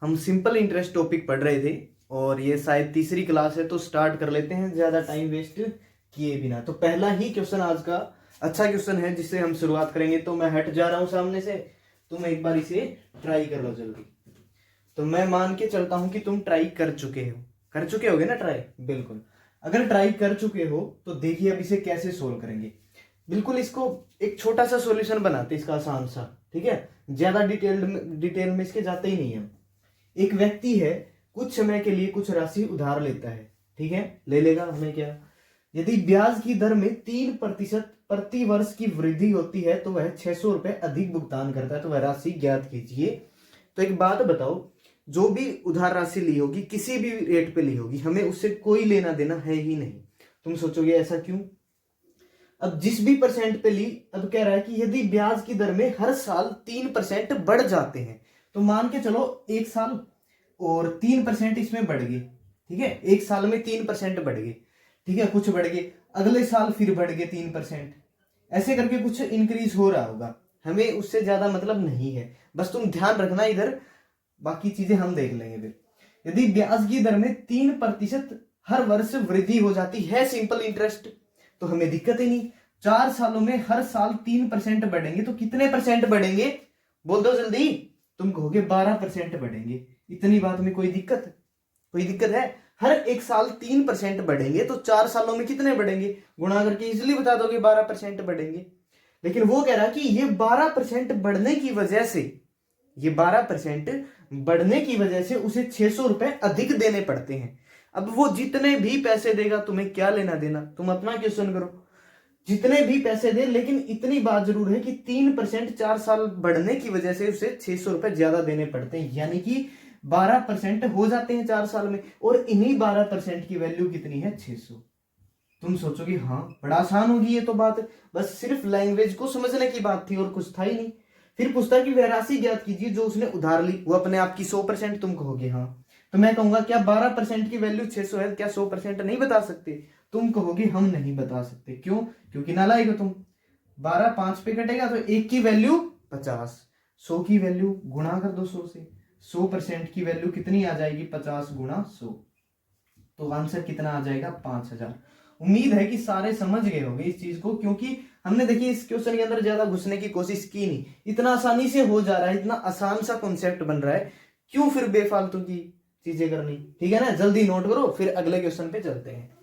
हम simple interest topic पढ़ रहे थे और ये शायद तीसरी क्लास है, तो स्टार्ट कर लेते हैं ज़्यादा टाइम वेस्ट किए बिना। तो पहला ही क्वेश्चन आज का अच्छा क्वेश्चन है जिससे हम शुरुआत करेंगे। तो मैं हट जा रहा हूँ सामने से, तुम एक बार इसे ट्राई कर लो जल्दी। तो मैं मान के चलता हूँ कि तुम ट्राई कर चुके होगे ना ट्राई। बिल्कुल, अगर ट्राई कर चुके हो तो देखिए अब इसे कैसे सोल्व करेंगे। बिल्कुल, इसको एक छोटा सा सॉल्यूशन बनाते इसका आसान सा, ठीक है। ज्यादा डिटेल में इसके जाते ही नहीं है। एक व्यक्ति है, कुछ समय के लिए कुछ राशि उधार लेता है, ठीक है, ले लेगा, हमें क्या। यदि ब्याज की दर में 3% प्रति वर्ष की वृद्धि होती है तो वह 600 रुपए अधिक भुगतान करता है, तो वह राशि ज्ञात कीजिए। तो एक बात बताओ, जो भी उधार राशि ली होगी, किसी भी रेट पे ली होगी, हमें उससे कोई लेना देना है ही नहीं। तुम सोचोगे ऐसा क्यों? अब जिस भी परसेंट पे ली, अब कह रहा है कि यदि ब्याज की दर में हर साल 3% बढ़ जाते हैं, तो मान के चलो एक साल और 3% इसमें बढ़ गए, ठीक है, एक साल में 3% बढ़ गए, ठीक है, कुछ बढ़ गए, अगले साल फिर बढ़ गए 3%, ऐसे करके कुछ इंक्रीज हो रहा होगा। हमें उससे ज्यादा मतलब नहीं है, बस तुम ध्यान रखना इधर, बाकी चीजें हम देख लेंगे फिर। यदि ब्याज की दर में 3% हर वर्ष वृद्धि हो जाती है, सिंपल इंटरेस्ट, तो हमें दिक्कत ही नहीं। 4 सालों में हर साल 3% बढ़ेंगे तो कितने परसेंट बढ़ेंगे? बोल दो जल्दी। तुम कहोगे 12% बढ़ेंगे। इतनी बात में कोई दिक्कत है? हर एक साल 3% बढ़ेंगे तो 4 सालों में कितने बढ़ेंगे? गुणा करके इजिली बता दोगे 12% बढ़ेंगे। लेकिन वो कह रहा कि ये 12% बढ़ने की वजह से, ये 12% बढ़ने की वजह से उसे 600 रुपए अधिक देने पड़ते हैं। अब वो जितने भी पैसे देगा, तुम्हें क्या लेना देना, तुम अपना क्वेश्चन करो। जितने भी पैसे दे, लेकिन इतनी बात जरूर है कि 3% 4 साल बढ़ने की वजह से उसे 600 रुपए ज्यादा देने पड़ते हैं, यानी कि 12% हो जाते हैं 4 साल में। और इन्हीं 12% की वैल्यू कितनी है? 600। तुम सोचोगे हाँ बड़ा आसान होगी ये तो बात, बस सिर्फ लैंग्वेज को समझने की बात थी और कुछ था ही नहीं। फिर पूछता कि वह राशि ज्ञात कीजिए जो उसने उधार ली, वो अपने आप की 100%। तुम कहोगे हाँ, तो मैं कहूंगा क्या 12% की वैल्यू 600 है, क्या 100% नहीं बता सकते? तुम कहोगे हम नहीं बता सकते। क्यों? क्योंकि नालायक हो तुम। 12 5 पे कटेगा तो एक की वैल्यू 50, 100 की वैल्यू गुणा कर दो 100 से, 100% की वैल्यू कितनी आ जाएगी? 50 गुणा 100, तो आंसर कितना आ जाएगा? 5000। उम्मीद है कि सारे समझ गए होंगे इस चीज को, क्योंकि हमने देखिए इस क्वेश्चन के अंदर ज्यादा घुसने की कोशिश की नहीं। इतना आसानी से हो जा रहा है, इतना आसान सा कॉन्सेप्ट बन रहा है, क्यों फिर बेफालतू की चीजें करनी? ठीक है ना, जल्दी नोट करो, फिर अगले क्वेश्चन पे चलते हैं।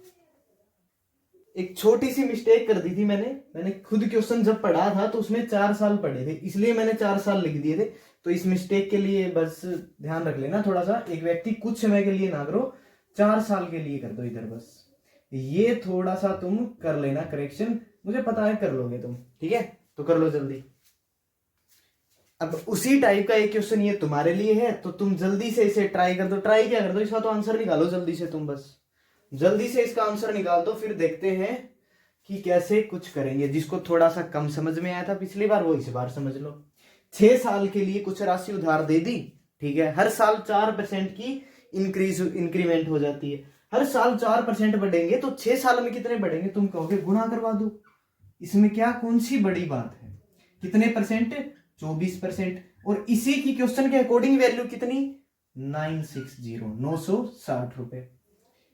एक छोटी सी मिस्टेक कर दी थी मैंने खुद क्वेश्चन जब पढ़ा था तो उसमें 4 साल पढ़े थे, इसलिए मैंने 4 साल लिख दिए थे। तो इस मिस्टेक के लिए बस ध्यान रख लेना थोड़ा सा। एक व्यक्ति कुछ समय के लिए ना करो, 4 साल के लिए कर दो इधर, बस ये थोड़ा सा तुम कर लेना करेक्शन, मुझे पता है कर लोगे तुम, ठीक है, तो कर लो जल्दी। अब उसी टाइप का एक क्वेश्चन ये तुम्हारे लिए है, तो तुम जल्दी से इसे ट्राई कर दो। ट्राई क्या कर दो, इसका तो आंसर निकालो जल्दी से तुम, बस जल्दी से इसका आंसर निकाल दो, फिर देखते हैं कि कैसे कुछ करेंगे। जिसको थोड़ा सा कम समझ में आया था पिछली बार, वो इस बार समझ लो। 6 साल के लिए कुछ राशि उधार दे दी, ठीक है, हर साल 4% की इंक्रीमेंट हो जाती है, हर साल 4% बढ़ेंगे तो 6 साल में कितने बढ़ेंगे? तुम कहोगे गुणा करवा दो। इसमें क्या कौन सी बड़ी बात है? कितने परसेंट? 24%। और इसी की क्वेश्चन के अकॉर्डिंग वैल्यू कितनी? 960, 960 रुपए।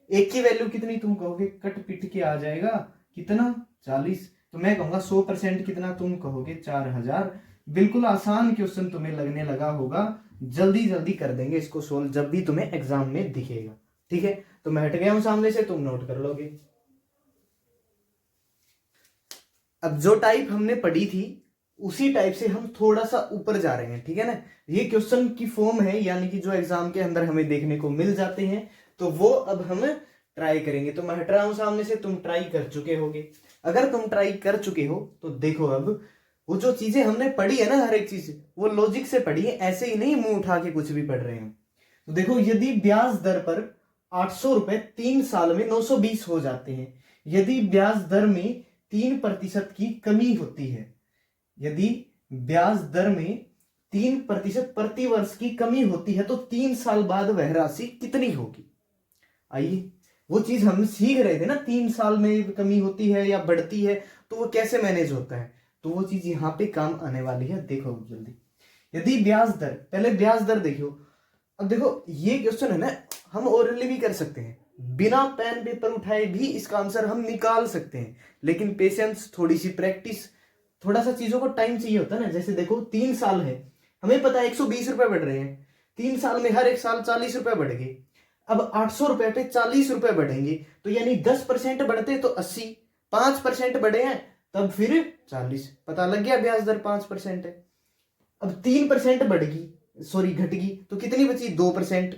एक की वैल्यू कितनी? तुम कहोगे कट पिट के आ जाएगा कितना? 40। तो मैं कहूंगा 100% कितना? तुम कहोगे 4000। बिल्कुल आसान क्वेश्चन तुम्हें लगने लगा होगा, जल्दी जल्दी कर देंगे इसको सोल्व जब भी तुम्हें एग्जाम में दिखेगा, ठीक है। तो मैं हट गया हूं सामने से, तुम नोट कर लोगे। अब जो टाइप हमने पढ़ी थी उसी टाइप से हम थोड़ा सा ऊपर जा रहे हैं, ठीक है ना। ये क्वेश्चन की फॉर्म है, यानी कि जो एग्जाम के अंदर हमें देखने को मिल जाते हैं, तो वो अब हम ट्राई करेंगे। तो मैं हट रहा हूं सामने से, तुम ट्राई कर चुके होगे। अगर तुम ट्राई कर चुके हो तो देखो, अब वो जो चीजें हमने पढ़ी है ना, हर एक चीज वो लॉजिक से पढ़ी है, ऐसे ही नहीं मुंह उठा के कुछ भी पढ़ रहे हैं। तो देखो, यदि ब्याज दर पर 800 रुपए 3 साल में 920 हो जाते हैं, यदि ब्याज दर में 3% की कमी होती है, यदि ब्याज दर में 3% प्रति वर्ष की कमी होती है, तो 3 साल बाद वह राशि कितनी होगी? आइए, वो चीज हम सीख रहे थे ना, 3 साल में कमी होती है या बढ़ती है, तो वो कैसे मैनेज होता है, तो वो चीज यहां पे काम आने वाली है। देखो जल्दी, यदि ब्याज दर, पहले ब्याज दर देखो, अब देखो ये क्वेश्चन है ना, हम ओरली भी कर सकते हैं, बिना पेन पेपर उठाए भी इसका आंसर हम निकाल सकते हैं, लेकिन पेशेंस, थोड़ी सी प्रैक्टिस, थोड़ा सा चीजों को टाइम चाहिए होता है ना। जैसे देखो 3 साल है, हमें पता है 120 रुपए बढ़ रहे हैं, 3 साल में हर एक साल 40 रुपए बढ़ गए। अब 800 रुपए पे 40 रुपए बढ़ेंगे, तो यानी 10% बढ़ते तो 80, 5% बढ़े हैं तब फिर 40, पता लग गया ब्याज दर 5% है। अब 3% बढ़ गई, सॉरी घट गई, तो कितनी बची 2%।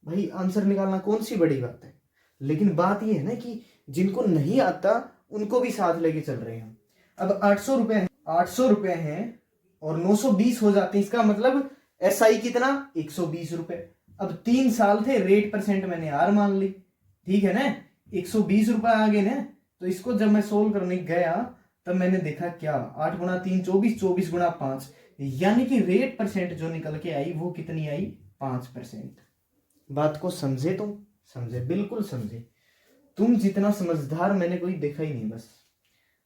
भाई आंसर निकालना कौन सी बड़ी बात है। लेकिन बात यह है ना कि जिनको नहीं आता उनको भी साथ लेके चल रहे हैं हम। अब 800 रुपए हैं और 920 हो जाते हैं, इसका मतलब SI कितना 120 रुपए। अब 3 साल थे, रेट परसेंट मैंने R मान ली, ठीक है ना, 120 रुपए आ गए ना। तो इसको जब मैं सोल्व करने गया तब मैंने देखा क्या, 8 गुणा 3 24, 24 गुणा 5, यानी कि रेट परसेंट जो निकल के आई वो कितनी आई 5%। बात को समझे तुम? समझे, बिल्कुल समझे। तुम जितना समझदार मैंने कोई देखा ही नहीं, बस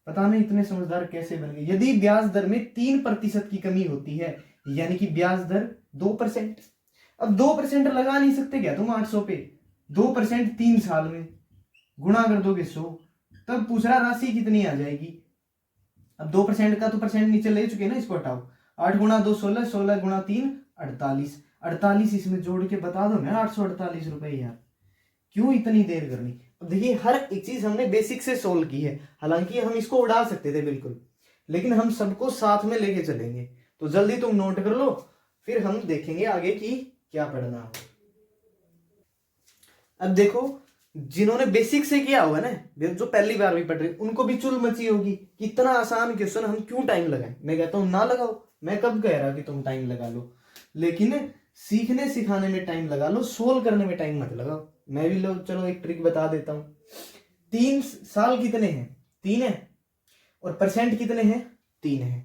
पता नहीं इतने समझदार कैसे बन गए। यदि ब्याज दर में 3% की कमी होती है, यानी कि ब्याज दर 2%। अब 2% लगा नहीं सकते क्या तुम 800 पे? 2% 3 साल में गुणा कर दोगे 100, तब पूछ रहा राशि कितनी आ जाएगी। अब 2% का तो परसेंट नीचे ले चुके ना, इसको हटाओ। 8 गुणा 2 16, 16 गुणा 3 48, 48 इसमें जोड़ के बता दो ना 848 रुपए। यार क्यों इतनी देर करनी। अब देखिए हर एक चीज हमने बेसिक से सोल्व की है, हालांकि हम इसको उड़ा सकते थे बिल्कुल, लेकिन हम सबको साथ में लेके चलेंगे। तो जल्दी तुम नोट कर लो, फिर हम देखेंगे आगे की क्या पढ़ना है। अब देखो जिन्होंने बेसिक से किया होगा ना, जो पहली बार भी पढ़ रहे, उनको भी चुल मची होगी कि इतना आसान क्वेश्चन हम क्यों टाइम लगाएं। मैं कहता हूं ना लगाओ, मैं कब कह रहा कि तुम टाइम लगा लो, लेकिन सीखने सिखाने में टाइम लगा लो, सोल्व करने में टाइम मत लगाओ। मैं भी लो चलो एक ट्रिक बता देता हूं। 3 साल कितने हैं 3 है, और परसेंट कितने हैं 3 है।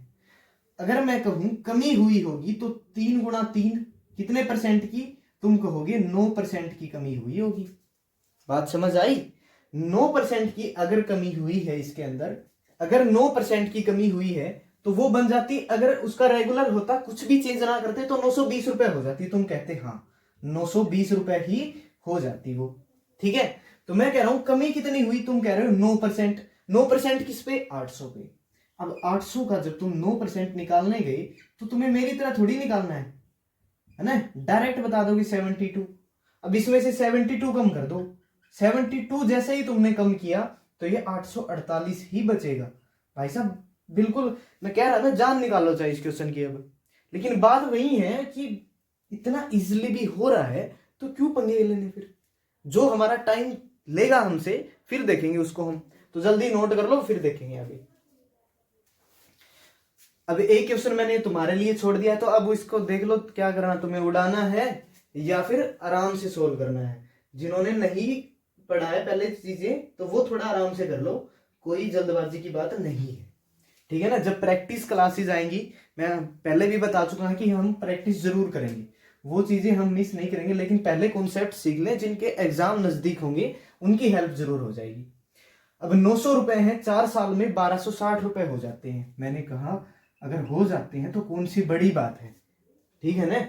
अगर मैं कहूं कमी हुई होगी तो 3 गुणा 3 कितने परसेंट की, तुम कहोगे 9% की कमी हुई होगी। बात समझ आई? 9% की अगर कमी हुई है इसके अंदर, अगर 9% की कमी हुई है तो वो बन जाती, अगर उसका रेगुलर होता, कुछ भी चेंज ना करते, तो 920 रुपए हो जाती। तुम कहते हाँ 920 रुपए ही हो जाती वो, ठीक है। तो मैं कह रहा हूं कमी कितनी हुई, तुम कह रहे हो 9%। 9% किस पे 800 पे। अब 800 का जब तुम 9% निकालने गए तो तुम्हें मेरी तरह थोड़ी निकालना है ना, डायरेक्ट बता दोगे 72। अब इसमें से 72 कम कर दो, 72 जैसे ही तुमने कम किया तो ये 848 ही बचेगा। भाई साहब बिल्कुल, मैं कह रहा था जान निकालो चाहे इस क्वेश्चन की। अब लेकिन बात वही है कि इतना इजीली भी हो रहा है तो क्यों पंगे लेने, फिर जो हमारा टाइम लेगा हमसे फिर देखेंगे उसको हम। तो जल्दी नोट कर लो फिर देखेंगे आगे। अब एक क्वेश्चन मैंने तुम्हारे लिए छोड़ दिया, तो अब इसको देख लो क्या करना, तुम्हें उड़ाना है या फिर आराम से सोल्व करना है। जिन्होंने नहीं पढ़ा है पहले चीजें तो वो थोड़ा आराम से कर लो, कोई जल्दबाजी की बात नहीं है, ठीक है ना। जब प्रैक्टिस क्लासेस आएंगी, मैं पहले भी बता चुका हूं कि हम प्रैक्टिस जरूर करेंगे, वो चीजें हम मिस नहीं करेंगे, लेकिन पहले कॉन्सेप्ट सीख लें। जिनके एग्जाम नजदीक होंगे उनकी हेल्प जरूर हो जाएगी। अब 900 रुपए हैं, 4 साल में 1260 रुपए हो जाते हैं। मैंने कहा अगर हो जाते हैं तो कौन सी बड़ी बात है, ठीक है ना।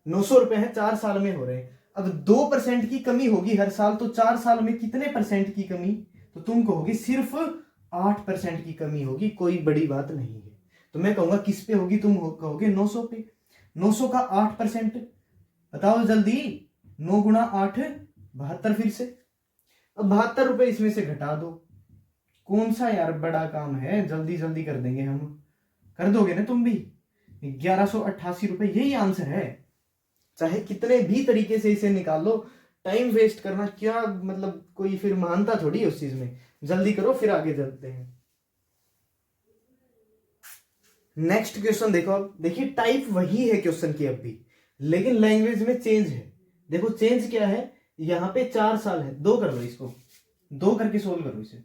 900 रुपए हैं, 4 साल में हो रहे हैं। अब 2% की कमी होगी हर साल, तो 4 साल में कितने परसेंट की कमी, तो तुम कहोगे सिर्फ 8% की कमी होगी, कोई बड़ी बात नहीं है। तो मैं कहूंगा किस पे होगी, तुम कहोगे 900 पे। 900 का 8%, बताओ जल्दी, 9 गुणा 8 72, फिर से। अब 72 रुपए इसमें से घटा दो, कौन सा यार बड़ा काम है, जल्दी जल्दी कर देंगे हम, कर दोगे ना तुम भी। 1188 रुपए यही आंसर है। चाहे कितने भी तरीके से इसे निकाल लो, टाइम वेस्ट करना क्या मतलब, कोई फिर मानता थोड़ी उस चीज में। जल्दी करो फिर आगे चलते हैं। नेक्स्ट क्वेश्चन देखो। अब देखिए टाइप वही है क्वेश्चन की अब भी, लेकिन लैंग्वेज में चेंज है। देखो चेंज क्या है, यहां पे 4 साल है, 2 कर लो इसको, 2 करके सोल्व करो इसे,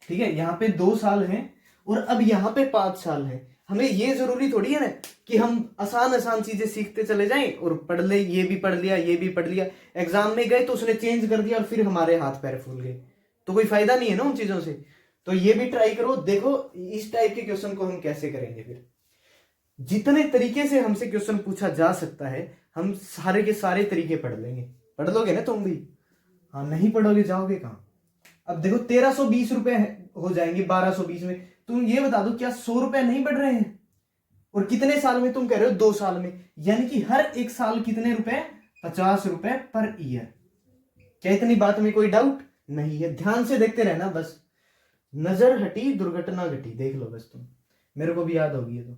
ठीक है। यहां पे 2 साल है और अब यहां पे 5 साल है। हमें ये जरूरी थोड़ी है ना कि हम आसान आसान चीजें सीखते चले जाएं और पढ़ ले, ये भी पढ़ लिया ये भी पढ़ लिया, एग्जाम में गए तो उसने चेंज कर दिया और फिर हमारे हाथ पैर फूल गए, तो कोई फायदा नहीं है ना उन चीजों से। तो ये भी ट्राई करो, देखो इस टाइप के क्वेश्चन को हम कैसे करेंगे। फिर जितने तरीके से हमसे क्वेश्चन पूछा जा सकता है हम सारे के सारे तरीके पढ़ लेंगे। पढ़ लोगे ना तुम भी? हाँ, नहीं पढ़ोगे जाओगे कहाँ? अब देखो 1320 रुपए हो जाएंगे 1220 में। तुम ये बता दो क्या 100 रुपए नहीं बढ़ रहे हैं? और कितने साल में? तुम कह रहे हो 2 साल में, यानी कि हर एक साल कितने रुपए? 50 रुपए पर ईयर। क्या इतनी बात में कोई डाउट नहीं है? ध्यान से देखते रहना बस। नजर हटी दुर्घटना घटी, देख लो बस तुम, मेरे को भी याद होगी ये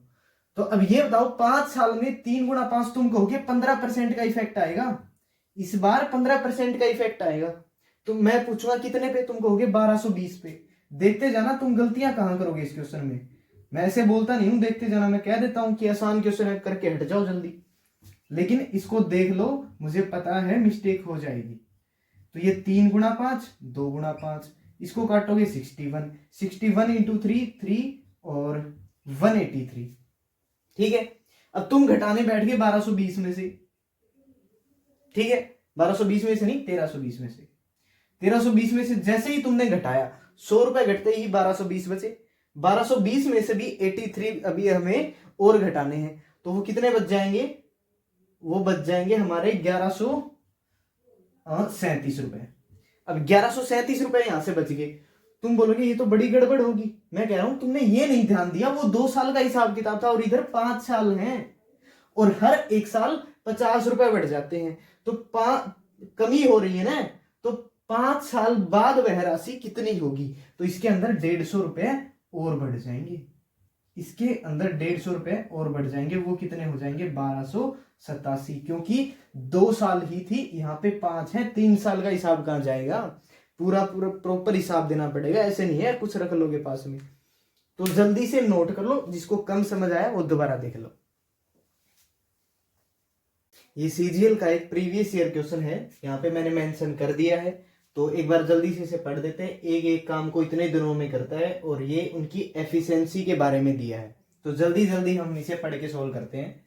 तो अब ये बताओ 5 साल में 3 गुणा 5 तुम कहोगे 15% का इफेक्ट आएगा। इस बार 15% का इफेक्ट आएगा। तो मैं पूछूंगा कितने पे? तुम कहोगे 1220 पे। देखते जाना तुम गलतियां कहां करोगे इस क्वेश्चन में। मैं ऐसे बोलता नहीं हूं, देखते जाना। मैं कह देता हूं कि आसान क्वेश्चन है करके हट जाओ जल्दी, लेकिन इसको देख लो, मुझे पता है मिस्टेक हो जाएगी। तो ये 3 गुणा 5, 2 गुणा 5, इसको काटोगे 61, 61 इंटू 3 और 183। ठीक है, अब तुम घटाने बैठ गए 1220 में से। ठीक है, 1220 में से नहीं, 1320 में से। 1320 में से जैसे ही तुमने घटाया, 100 रुपए घटते ही 1220 बचे। 1220 में से भी 83 अभी हमें और घटाने हैं, तो वो कितने बच जाएंगे? वो बच जाएंगे हमारे 1137 रुपए। अब 1137 रुपए यहां से बच गए। तुम बोलोगे ये तो बड़ी गड़बड़ होगी। मैं कह रहा हूं तुमने ये नहीं ध्यान दिया, वो 2 साल का हिसाब किताब था और इधर 5 साल हैं, और हर एक साल 50 रुपए बढ़ जाते हैं, तो कमी हो रही है ना। तो 5 साल बाद वह राशि कितनी होगी? तो इसके अंदर 150 रुपए और बढ़ जाएंगे। इसके अंदर 150 रुपए और बढ़ जाएंगे। वो कितने हो जाएंगे? 1287, क्योंकि 2 साल ही थी, यहाँ पे 5 है। 3 साल का हिसाब कहां जाएगा? पूरा पूरा प्रॉपर हिसाब देना पड़ेगा, ऐसे नहीं है कुछ रख लोगे पास में। तो जल्दी से नोट कर लो, जिसको कम समझ आया वो दोबारा देख लो। ये सीजीएल का एक प्रीवियस ईयर क्वेश्चन है, यहाँ पे मैंने मेंशन कर दिया है। तो एक बार जल्दी से इसे पढ़ देते हैं। एक एक काम को इतने दिनों में करता है, और ये उनकी एफिशिएंसी के बारे में दिया है। तो जल्दी जल्दी हम इसे पढ़ के सोल्व करते हैं।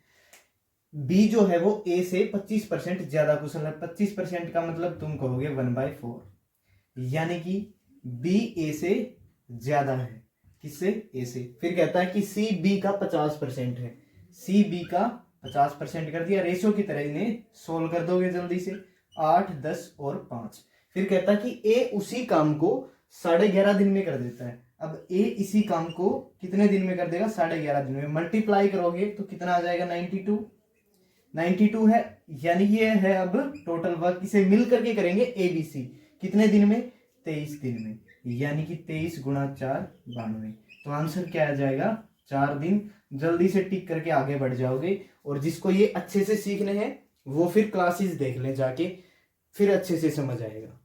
बी जो है वो ए से 25% ज्यादा कुशल है। 25% का मतलब तुम कहोगे 1/4, यानी कि बी ए से ज्यादा है। किससे? ए से। फिर कहता है कि सी बी का 50% है। सी बी का 50% कर दिया। रेशियो की तरह इन्हें सोल्व कर दोगे जल्दी से, 8, 10 और 5। फिर कहता है कि ए उसी काम को 11.5 दिन में कर देता है। अब ए इसी काम को कितने दिन में कर देगा? 11.5 दिन में। मल्टीप्लाई करोगे तो कितना आ जाएगा? 92 है, यानी ये है अब टोटल वर्क। इसे मिल करके करेंगे एबीसी। कितने दिन में? 23 दिन में, यानी कि 23 गुणा 4 92। तो आंसर क्या आ जाएगा? 4 दिन। जल्दी से टिक करके आगे बढ़ जाओगे। और जिसको ये अच्छे से सीखने हैं वो फिर क्लासेस देख ले जाके, फिर अच्छे से समझ आएगा।